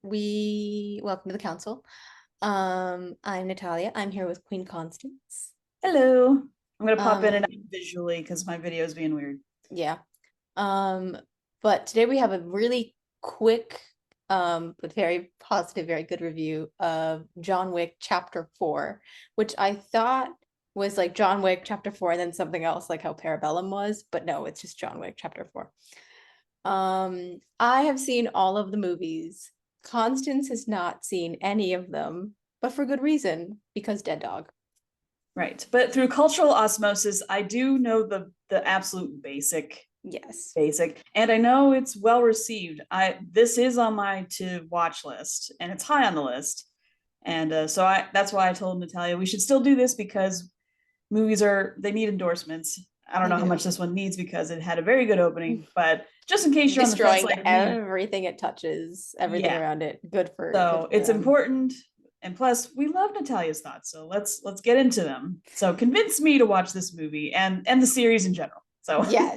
We welcome to the council. I'm Natalia. I'm here with Queen Constance. Hello. I'm gonna pop in and out Um, visually because my video is being weird. yeah. Um, but today we have a really quick, but very positive, very good review of John Wick Chapter 4, which I thought was like John Wick Chapter 4 and then something else like how Parabellum was, but no, it's just John Wick Chapter 4. I have seen all of the movies. Constance has not seen any of them, but for good reason, because Dead Dog. Right. But through cultural osmosis, I do know the absolute Yes. basic, and I know it's well received. I This is on my to watch list, and it's high on the list. And so I that's why I told Natalia we should still do this because movies they need endorsements. I don't They know how do. much this one needs because it had a very good opening, but just in case you're on the fence Destroying like me, everything it touches, everything yeah. around it. Good So for it's them. important. And plus, we love Natalia's thoughts. So let's get into them. So convince me to watch this movie and the series in general. So Yes.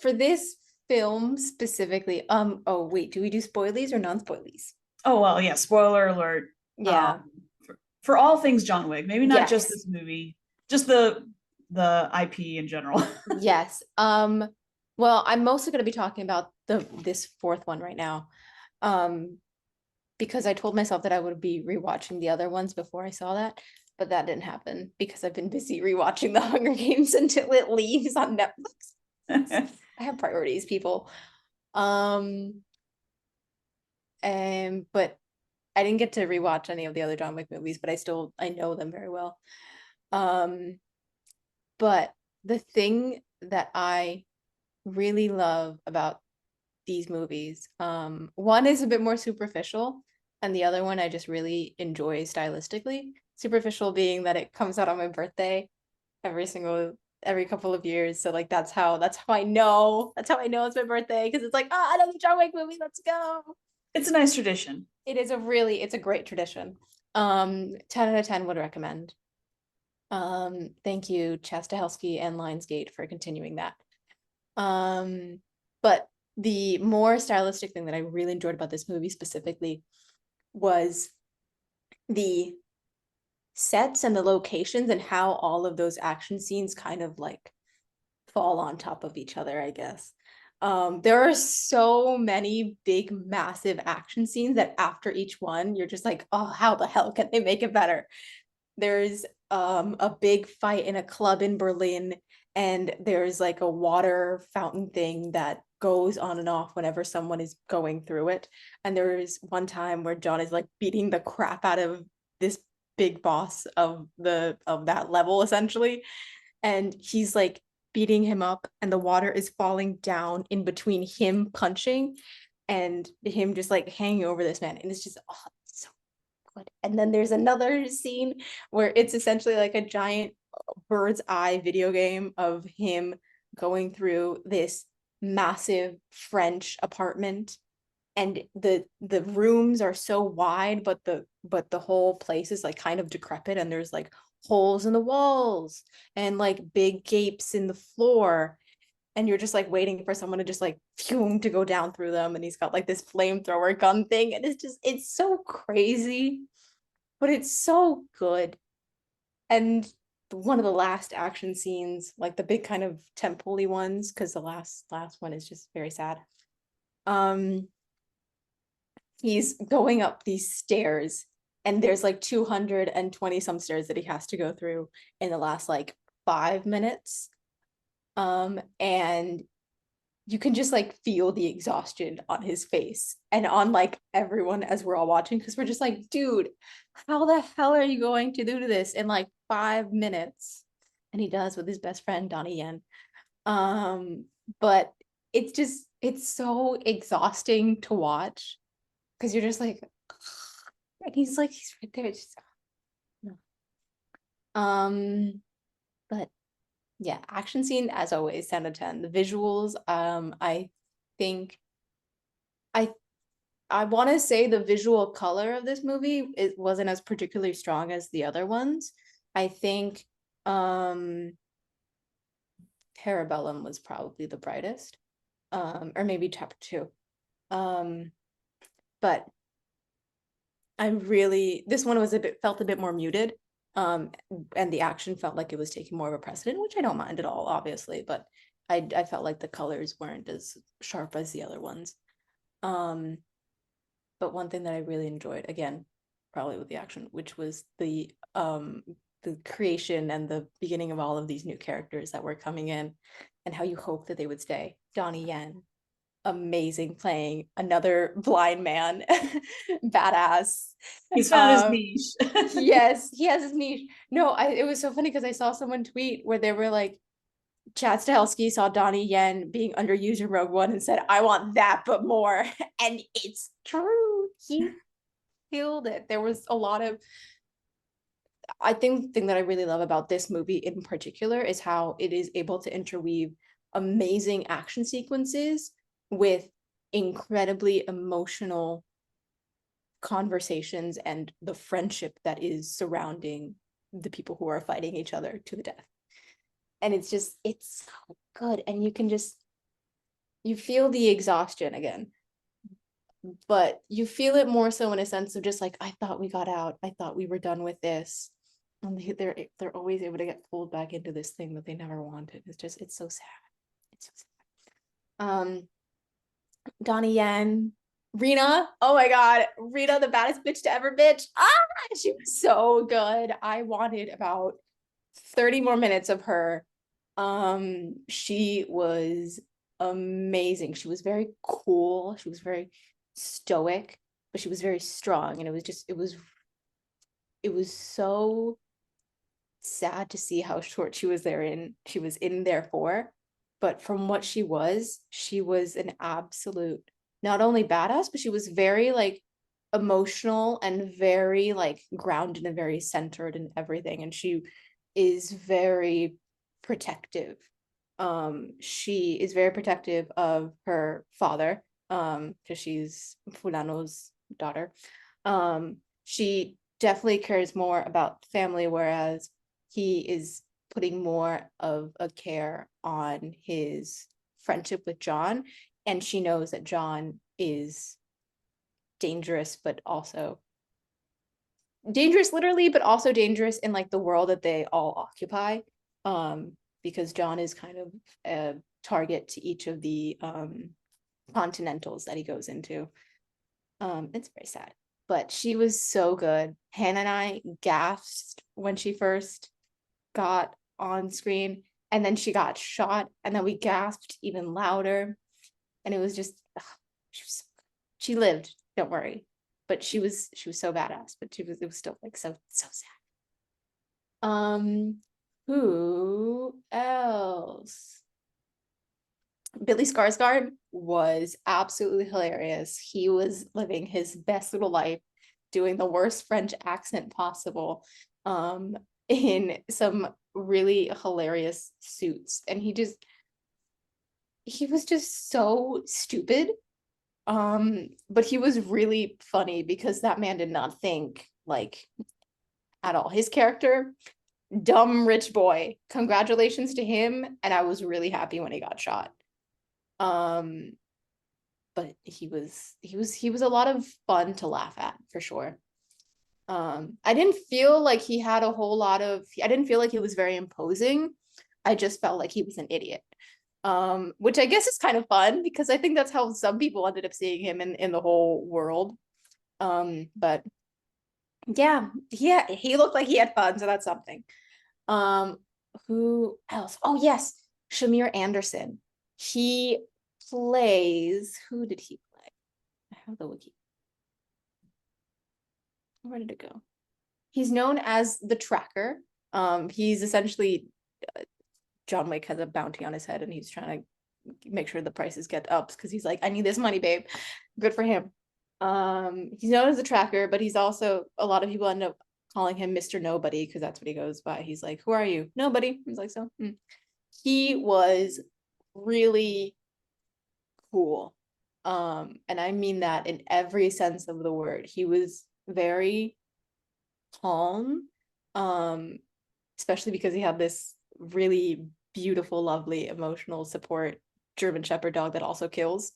For this film specifically, oh wait, do we do spoilies or non-spoilies? oh well, yeah, spoiler alert. Yeah. For all things John Wick, maybe not just Yes. this movie, just the IP in general. Yes. Well, I'm mostly going to be talking about this fourth one right now. Um, because I told myself that I would be rewatching the other ones before I saw that, but that didn't happen because I've been busy rewatching The Hunger Games until it leaves on Netflix. I have priorities, people. Um, and but I didn't get to rewatch any of the other John Wick movies, but I know them very well. Um, but the thing that I really love about these movies, one is a bit more superficial, and the other one I just really enjoy stylistically. Superficial being that it comes out on my birthday every couple of years. So like that's how I know it's my birthday because it's like, oh, another John Wick movie, let's go. It's a nice tradition. It's a great tradition. 10 out of 10 would recommend. Thank you, Chastahelsky and Lionsgate for continuing that. Um, but the more stylistic thing that I really enjoyed about this movie specifically was the sets and the locations and how all of those action scenes kind of like fall on top of each other, I guess. There are so many big, massive action scenes that after each one, you're just like, oh, how the hell can they make it better? There's a big fight in a club in Berlin, and there's like a water fountain thing that goes on and off whenever someone is going through it. And there's one time where John is like beating the crap out of this big boss of that level essentially, and he's like beating him up and the water is falling down in between him punching and him just like hanging over this man, and it's just oh, it's so good. And then there's another scene where it's essentially like a giant bird's eye video game of him going through this massive French apartment, and the rooms are so wide, but the whole place is like kind of decrepit, and there's like holes in the walls and like big gapes in the floor, and you're just like waiting for someone to just like phew, to go down through them, and he's got like this flamethrower gun thing, and it's so crazy, but it's so good. And one of the last action scenes, like the big kind of temple-y ones, because the last one is just very sad. um he's going up these stairs, and there's like 220 some stairs that he has to go through in the last like 5 minutes. And you can just like feel the exhaustion on his face and on like everyone as we're all watching, because we're just like, dude, how the hell are you going to do this in like 5 minutes? And he does with his best friend Donnie Yen. um but it's so exhausting to watch because you're just like, and he's right there. It's just, no. But yeah, action scene as always, 10 out of 10. The visuals, I think I I want to say the visual color of this movie it wasn't as particularly strong as the other ones. I think um Parabellum was probably the brightest, or maybe chapter two. Um, but this one was felt a bit more muted. And the action felt like it was taking more of a precedent, which I don't mind at all, obviously, but I felt like the colors weren't as sharp as the other ones. But one thing that I really enjoyed, again, probably with the action, which was the creation and the beginning of all of these new characters that were coming in, and how you hope that they would stay. Donnie Yen, amazing, playing another blind man, badass. He's found his niche. Yes, he has his niche. No, it was so funny because I saw someone tweet where they were like, Chad Stahelski saw Donnie Yen being underused in Rogue One and said, I want that, but more. And it's true. He killed it. There was a lot of, I think the thing that I really love about this movie in particular is how it is able to interweave amazing action sequences with incredibly emotional conversations and the friendship that is surrounding the people who are fighting each other to the death. And it's so good. And you feel the exhaustion again, but you feel it more so in a sense of just like, I thought we got out. I thought we were done with this. And they're always able to get pulled back into this thing that they never wanted. It's so sad. It's so sad. Donnie Yen, Rena, oh my God, Rena, the baddest bitch to ever bitch. She was so good. I wanted about 30 more minutes of her. She was amazing. She was very cool. She was very stoic, but she was very strong. And it was so sad to see how short she was in there for. But from what she was an absolute, not only badass, but she was very like emotional and very like grounded and very centered in everything. And she is very protective. She is very protective of her father, because she's Fulano's daughter. She definitely cares more about family, whereas he is putting more of a care on his friendship with John. And she knows that John is dangerous, but also dangerous literally, but also dangerous in like the world that they all occupy. Because John is kind of a target to each of the continentals that he goes into. It's very sad, but she was so good. Hannah and I gasped when she first got on screen, and then she got shot, and then we gasped even louder. And it was just, she lived, don't worry. But she was so badass, but it was still like so sad. Who else? Billy Skarsgård was absolutely hilarious. He was living his best little life, doing the worst French accent possible, in some really hilarious suits. And he was just so stupid. But he was really funny because that man did not think like at all. His character, dumb rich boy. Congratulations to him, and I was really happy when he got shot. But he was a lot of fun to laugh at for sure. I didn't feel like he had a whole lot of, I didn't feel like he was very imposing. I just felt like he was an idiot. Which I guess is kind of fun because I think that's how some people ended up seeing him in the whole world. But yeah, he looked like he had fun, so that's something. Who else? Oh yes, Shamir Anderson. He plays, who did he play? I have the wiki. Where did it go? He's known as the Tracker. He's essentially, John Wick has a bounty on his head and he's trying to make sure the prices get up because he's like, I need this money, babe. Good for him. He's known as the Tracker, but he's also, a lot of people end up calling him Mr. Nobody because that's what he goes by. He's like, who are you? Nobody. He's like, so he was really cool. And I mean that in every sense of the word. He was very calm, especially because he had this really beautiful, lovely, emotional support German Shepherd dog that also kills.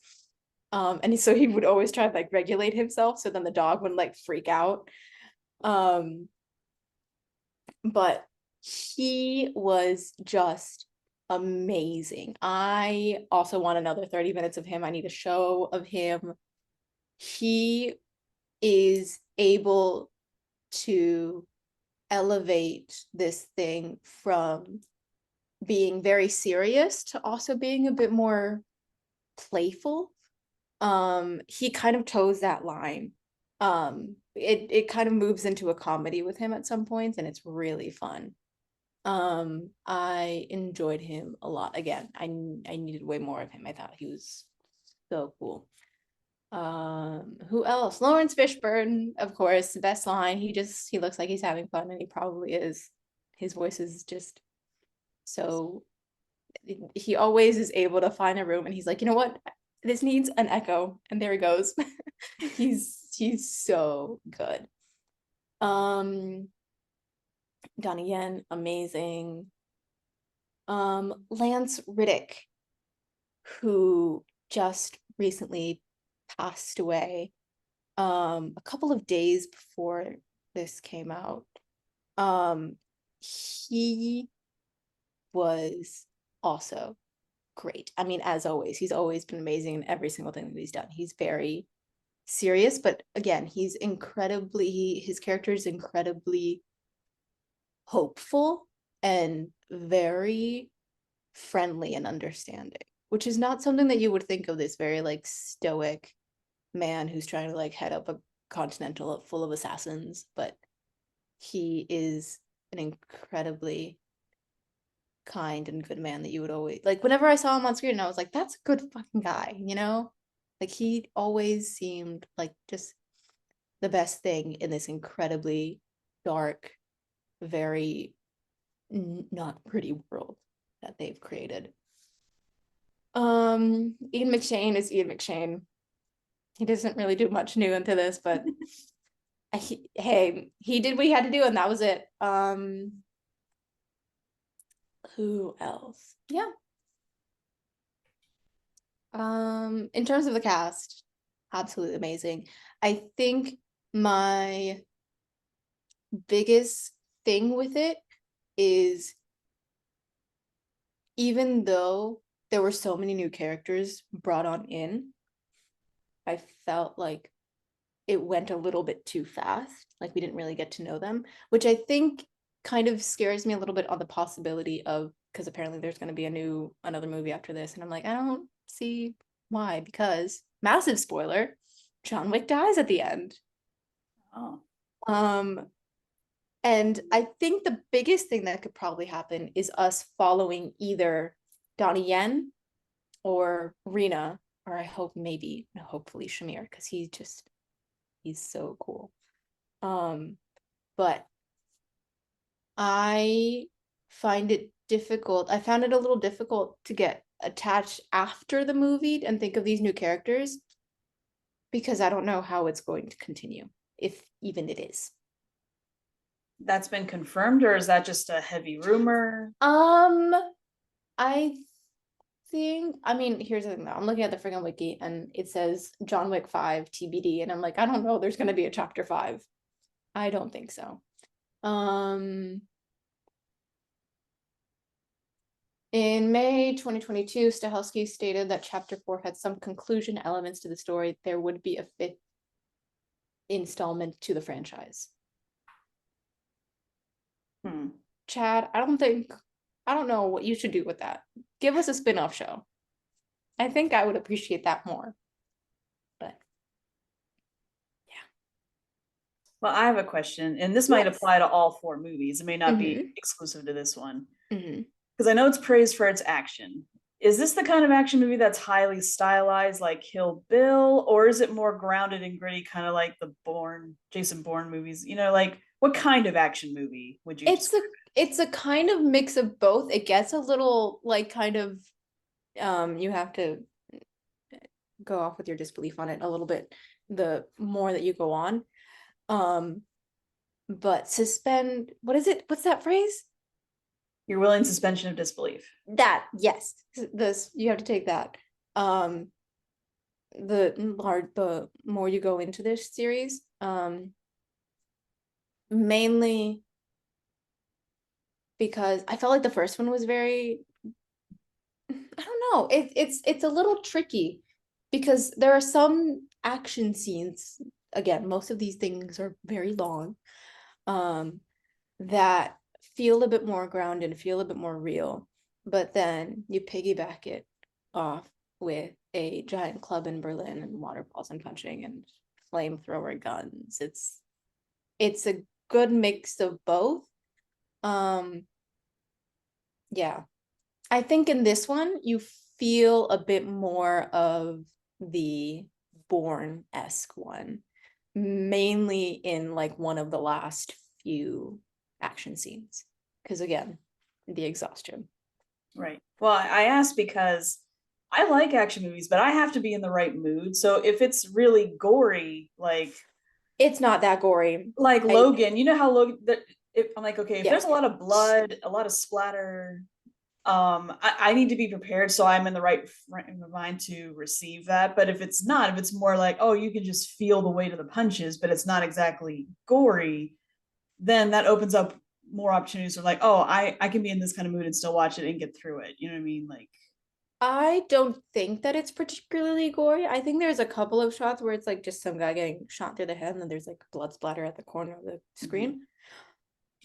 And so he would always try to like regulate himself so then the dog wouldn't like freak out. Um, but he was just amazing. I also want another 30 minutes of him. I need a show of him. He is able to elevate this thing from being very serious to also being a bit more playful. He kind of toes that line. It kind of moves into a comedy with him at some points, and it's really fun. I enjoyed him a lot. Again, I needed way more of him. I thought he was so cool. Who else? Lawrence Fishburne, of course, best line. He looks like he's having fun, and he probably is. His voice is just so, he always is able to find a room and he's like, you know what? This needs an echo. And there he goes. He's so good. Donnie Yen, amazing. Lance Riddick, who just recently passed away a couple of days before this came out. He was also great. I mean, as always, he's always been amazing in every single thing that he's done. He's very serious, but again, his character is incredibly hopeful and very friendly and understanding, which is not something that you would think of this very like stoic man who's trying to like head up a continental full of assassins, but he is an incredibly kind and good man that you would always like. Whenever I saw him on screen, I was like, that's a good fucking guy, you know? Like he always seemed like just the best thing in this incredibly dark, very not pretty world that they've created. Ian McShane is Ian McShane. He doesn't really do much new into this, but he did what he had to do, and that was it. Who else? Yeah. In terms of the cast, absolutely amazing. I think my biggest thing with it is, even though there were so many new characters brought on in, I felt like it went a little bit too fast. Like we didn't really get to know them, which I think kind of scares me a little bit on the possibility of, because apparently there's going to be another movie after this, and I'm like, I don't see why, because massive spoiler, John Wick dies at the end. Oh. And I think the biggest thing that could probably happen is us following either Donnie Yen or Rena, or I hope maybe, hopefully Shamir, because he's so cool. But I found it a little difficult to get attached after the movie and think of these new characters, because I don't know how it's going to continue, if even it is. That's been confirmed, or is that just a heavy rumor? I think, I mean, here's the thing though. I'm looking at the freaking wiki and it says John Wick 5 TBD, and I'm like, I don't know, there's gonna be a chapter 5. I don't think so. In May 2022, Stahelski stated that chapter 4 had some conclusion elements to the story. There would be a 5th installment to the franchise. Chad, I don't know what you should do with that. Give us a spin-off show. I think I would appreciate that more. But yeah. Well, I have a question, and this might apply to all 4 movies. It may not be exclusive to this one. Because I know it's praised for its action. Is this the kind of action movie that's highly stylized like Kill Bill, or is it more grounded and gritty, kind of like the Jason Bourne movies? You know, like what kind of action movie would you It's a kind of mix of both. It gets a little like kind of you have to go off with your disbelief on it a little bit the more that you go on. But what's that phrase? You're willing suspension of disbelief. That, yes. You have to take that. the more you go into this series, mainly because I felt like the first one was very, I don't know, it's a little tricky because there are some action scenes, again, most of these things are very long, that feel a bit more grounded, feel a bit more real, but then you piggyback it off with a giant club in Berlin and waterfalls and punching and flamethrower guns. It's a good mix of both. Um, yeah. I think in this one you feel a bit more of the Bourne-esque one, mainly in like one of the last few action scenes. Because again, the exhaustion. Right. Well, I asked because I like action movies, but I have to be in the right mood. So if it's really gory, It's not that gory. Logan, you know how Logan if I'm like, okay, if Yeah. there's a lot of blood, a lot of splatter, I need to be prepared so I'm in the right frame of mind to receive that. But if it's not, if it's more like, oh, you can just feel the weight of the punches, but it's not exactly gory, then that opens up more opportunities for like, oh, I can be in this kind of mood and still watch it and get through it. You know what I mean? Like, I don't think that it's particularly gory. I think there's a couple of shots where it's like just some guy getting shot through the head and then there's like blood splatter at the corner of the screen.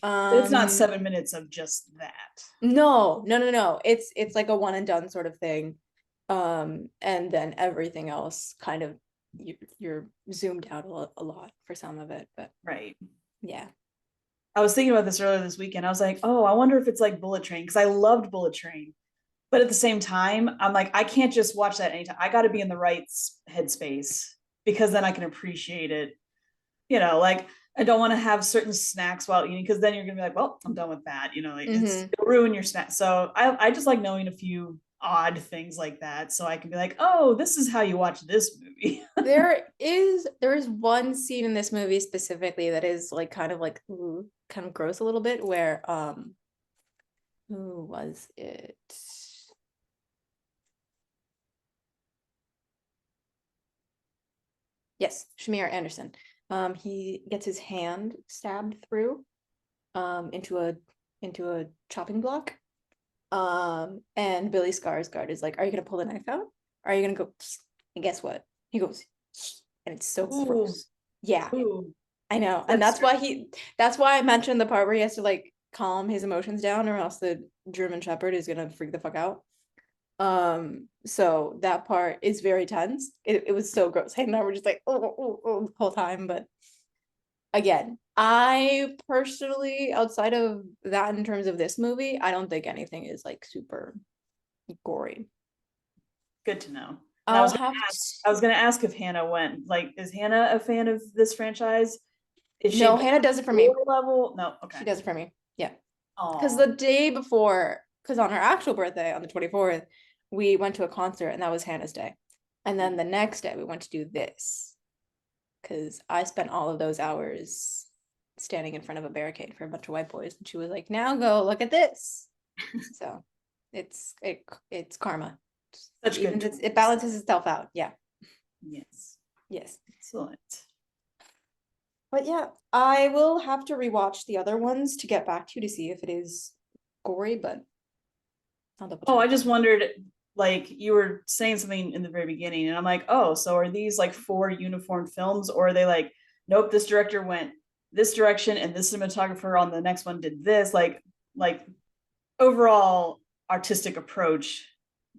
but it's not Um, 7 minutes of just that. no. It's like a one and done sort of thing. And then everything else kind of you're zoomed out a lot for some of it, but Right. yeah. I was thinking about this earlier this weekend. I was like, oh, I wonder if it's like Bullet Train because I loved Bullet Train. But at the same time, I'm like, I can't just watch that anytime. I got to be in the right headspace because then I can appreciate it. You know, like I don't want to have certain snacks while eating because then you're gonna be like, well, I'm done with that. You know, like it'll ruin your snack. So I just like knowing a few odd things like that so I can be like, oh, this is how you watch this movie. There is one scene in this movie specifically that is like kind of like kind of gross a little bit where who was it? Yes, Shamir Anderson. He gets his hand stabbed through into a chopping block. And Billy Skarsgård is like, "Are you gonna pull the knife out? Are you gonna go?" And guess what? He goes, and it's so Ooh, gross. Yeah, ooh, I know, and that's that's why I mentioned the part where he has to like calm his emotions down, or else the German Shepherd is gonna freak the fuck out. So that part is very tense. It was so gross. Hayden and I were just like, oh, the whole time. But again, I personally, outside of that, in terms of this movie, I don't think anything is like super gory. good to know. And I'll have to. I was gonna ask if Hannah went. Like, is Hannah a fan of this franchise? Is she No, Hannah does it for me. gory level? No, okay. She does it for me. Yeah. Because Oh, the day before, because on her actual birthday, on the 24th, we went to a concert and that was Hannah's day. And then the next day we went to do this. Because I spent all of those hours standing in front of a barricade for a bunch of white boys. And she was like, now go look at this. So it's karma. such good. It balances itself out. Yeah. Yes. Yes. Excellent. But yeah, I will have to rewatch the other ones to get back to you to see if it is gory, but I'll double check. Oh, I just wondered, like you were saying something in the very beginning, and I'm like, oh, so are these like 4 uniform films, or are they like, nope, this director went this direction and this cinematographer on the next one did this, like overall artistic approach,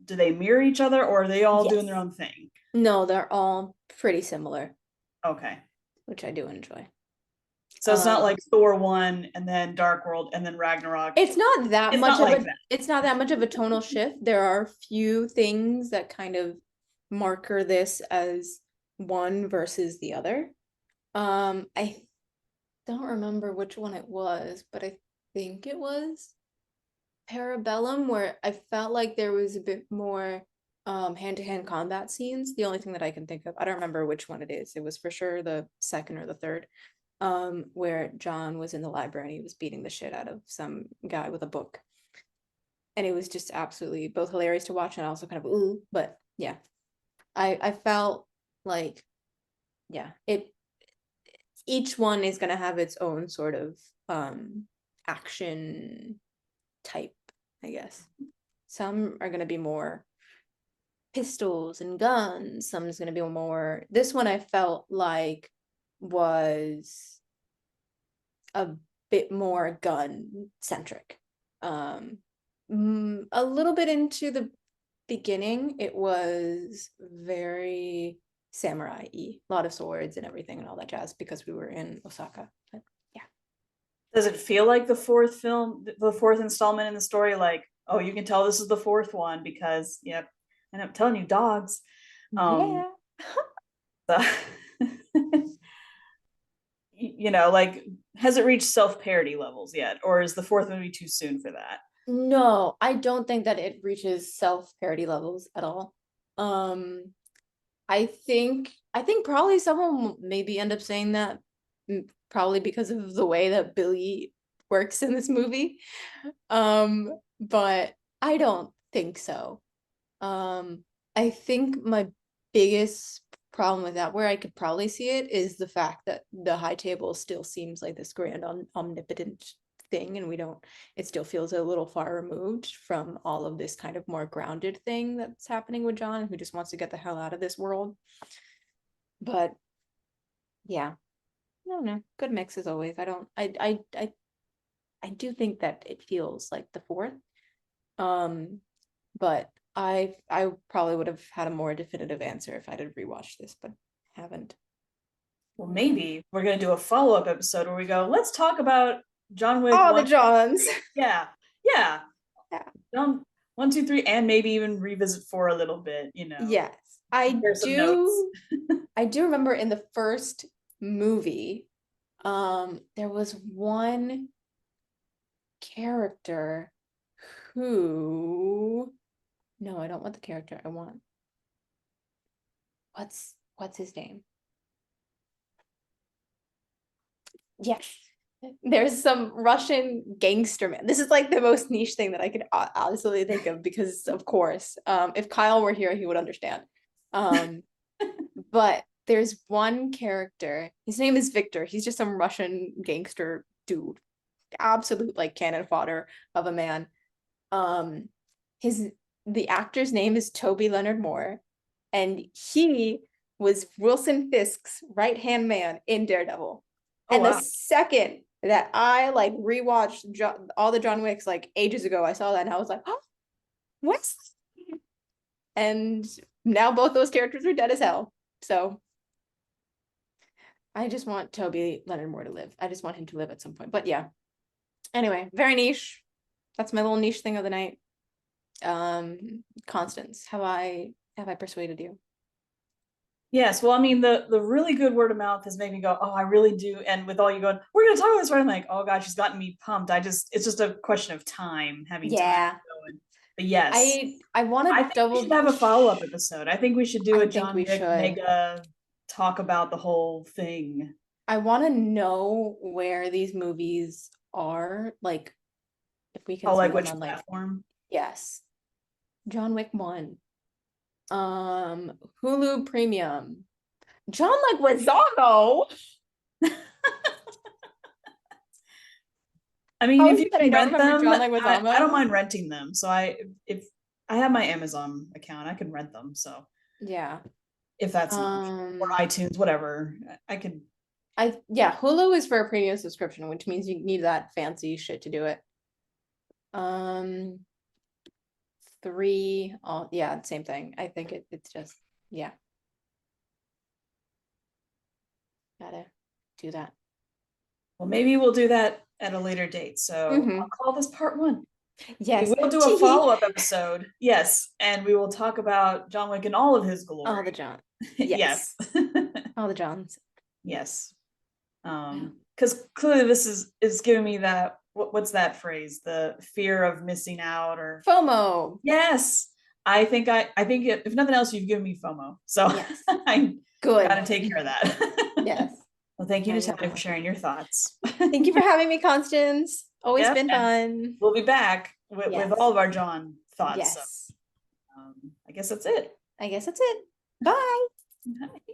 do they mirror each other or are they all doing their Yes. own thing? No, they're all pretty similar, Okay. which I do enjoy. So it's not like Thor 1 and then Dark World and then Ragnarok. It's not that It's much not of like a that. it's not that much of a tonal shift. There are a few things that kind of marker this as one versus the other. I don't remember which one it was, but I think it was Parabellum, where I felt like there was a bit more hand-to-hand combat scenes. The only thing that I can think of, I don't remember which one it is. It was for sure the second or the third, where John was in the library and he was beating the shit out of some guy with a book. And it was just absolutely both hilarious to watch and also kind of ooh, but yeah. I felt like, yeah, each one is gonna have its own sort of action type, I guess. Some are gonna be more pistols and guns, some is gonna be more, this one I felt like was a bit more gun centric. A little bit into the beginning, it was very samurai-y, a lot of swords and everything and all that jazz because we were in Osaka. But yeah. Does it feel like the fourth installment in the story? Like, oh, you can tell this is the fourth one because, yep, and I'm telling you, dogs. Yeah. The like, has it reached self-parody levels yet, or is the fourth movie too soon for that? No, I don't think that it reaches self-parody levels at all. I think probably someone will maybe end up saying that, probably because of the way that Billy works in this movie. But I don't think so. I think my biggest problem with that, where I could probably see it, is the fact that the high table still seems like this grand omnipotent thing, and it still feels a little far removed from all of this kind of more grounded thing that's happening with John, who just wants to get the hell out of this world. But yeah, I don't know. Good mix as always. I do think that it feels like the fourth. But I probably would have had a more definitive answer if I had rewatched this, but haven't. Well, maybe we're gonna do a follow-up episode where we go, let's talk about John Wick All the one. Johns. Yeah, yeah. Yeah. John 1, 2, 3, and maybe even revisit 4 a little bit. Yes. Compare some notes. I do remember in the first movie, there was one character who, no, I don't want the character. I want, what's his name? Yes. There's some Russian gangster man. This is like the most niche thing that I could honestly think of because, of course, if Kyle were here, he would understand. But there's one character. His name is Victor. He's just some Russian gangster dude. Absolute like cannon fodder of a man. The actor's name is Toby Leonard Moore, and he was Wilson Fisk's right-hand man in Daredevil. Oh, And the wow. second that I like rewatched all the John Wicks like ages ago, I saw that and I was like, oh, what's, and now both those characters are dead as hell. So I just want Toby Leonard Moore to live. I just want him to live at some point. But yeah. Anyway, very niche. That's my little niche thing of the night. Constance, have I persuaded you? Yes, well, I mean, the really good word of mouth has made me go, oh, I really do. And with all you going, we're gonna talk about this, right? I'm like, oh god, she's gotten me pumped. It's just a question of time, having time Yeah. going. But yes, I want I to think we double. should have a follow-up episode. I think we should do I a think John we Wick should. mega talk about the whole thing. I want to know where these movies are, like if we can Oh, see like them which on like, platform? yes, John Wick 1, Hulu Premium, John Leguizamo. I mean, How if is you it that I can don't rent remember them, John I don't Leguizamo? mind renting them. So if I have my Amazon account, I can rent them. So Yeah. if that's an option, or iTunes, whatever, I could. Yeah, Hulu is for a premium subscription, which means you need that fancy shit to do it. Um, three, oh yeah, same thing. I think it's just, yeah, gotta do that. Well, maybe we'll do that at a later date. So I'll call this part 1. We Yes. will do a follow-up episode. Yes, and we will talk about John Wick in all of his glory. All the John. Yes. All the Johns. Yes. Because clearly this is giving me that, what's that phrase? The fear of missing out, or FOMO. yes. I think if nothing else, you've given me FOMO. So Yes. I Good. gotta take care of that. Yes. Well, thank you, I Natalia, know. for sharing your thoughts. Thank you for having me, Constance. Always Yep, been and fun. we'll be back with Yes. all of our John thoughts. Yes. So, I guess that's it. I guess that's it. Bye. Hi.